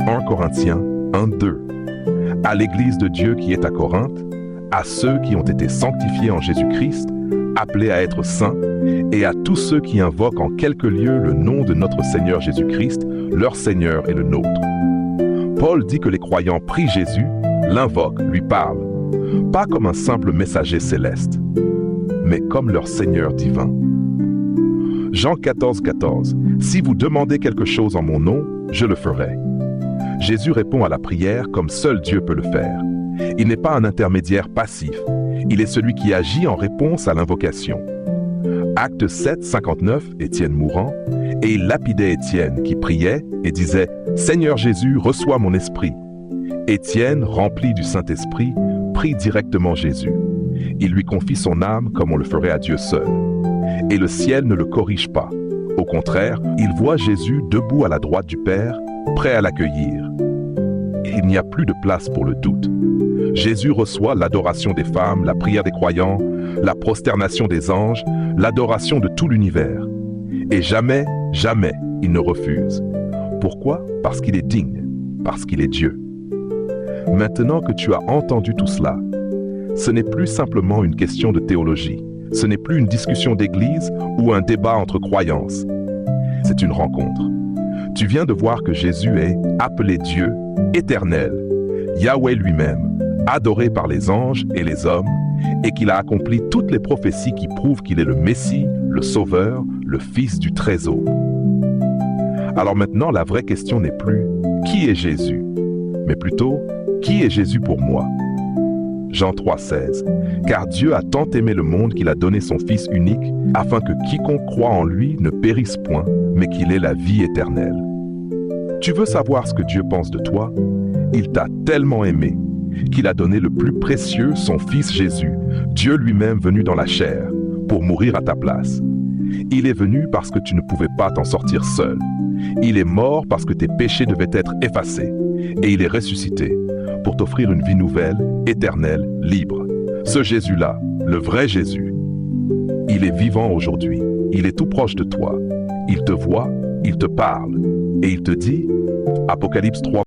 1 Corinthiens 1:2. À l'Église de Dieu qui est à Corinthe, à ceux qui ont été sanctifiés en Jésus-Christ, appelés à être saints, et à tous ceux qui invoquent en quelque lieu le nom de notre Seigneur Jésus-Christ, leur Seigneur et le nôtre. Paul dit que les croyants prient Jésus, l'invoquent, lui parlent, pas comme un simple messager céleste, mais comme leur Seigneur divin. Jean 14:14. Si vous demandez quelque chose en mon nom, je le ferai. Jésus répond à la prière comme seul Dieu peut le faire. Il n'est pas un intermédiaire passif, il est celui qui agit en réponse à l'invocation. Acte 7:59, Étienne mourant, et il lapidait Étienne qui priait et disait « Seigneur Jésus, reçois mon esprit ». Étienne, rempli du Saint-Esprit, prie directement Jésus. Il lui confie son âme comme on le ferait à Dieu seul. Et le ciel ne le corrige pas. Au contraire, il voit Jésus debout à la droite du Père, prêt à l'accueillir. Il n'y a plus de place pour le doute. Jésus reçoit l'adoration des femmes, la prière des croyants, la prosternation des anges, l'adoration de tout l'univers. Et jamais, jamais, il ne refuse. Pourquoi? Parce qu'il est digne, parce qu'il est Dieu. Maintenant que tu as entendu tout cela, ce n'est plus simplement une question de théologie. Ce n'est plus une discussion d'église ou un débat entre croyances. C'est une rencontre. Tu viens de voir que Jésus est appelé Dieu, éternel, Yahweh lui-même, adoré par les anges et les hommes, et qu'il a accompli toutes les prophéties qui prouvent qu'il est le Messie, le Sauveur, le Fils du Très-Haut. Alors maintenant, la vraie question n'est plus « Qui est Jésus ?», mais plutôt « Qui est Jésus pour moi ?» Jean 3,16. Car Dieu a tant aimé le monde qu'il a donné son Fils unique, afin que quiconque croit en lui ne périsse point, mais qu'il ait la vie éternelle. Tu veux savoir ce que Dieu pense de toi? Il t'a tellement aimé qu'il a donné le plus précieux, son Fils Jésus, Dieu lui-même venu dans la chair, pour mourir à ta place. Il est venu parce que tu ne pouvais pas t'en sortir seul. Il est mort parce que tes péchés devaient être effacés. Et il est ressuscité pour t'offrir une vie nouvelle, éternelle, libre. Ce Jésus-là, le vrai Jésus, il est vivant aujourd'hui. Il est tout proche de toi. Il te voit, il te parle. Et il te dit, Apocalypse 3,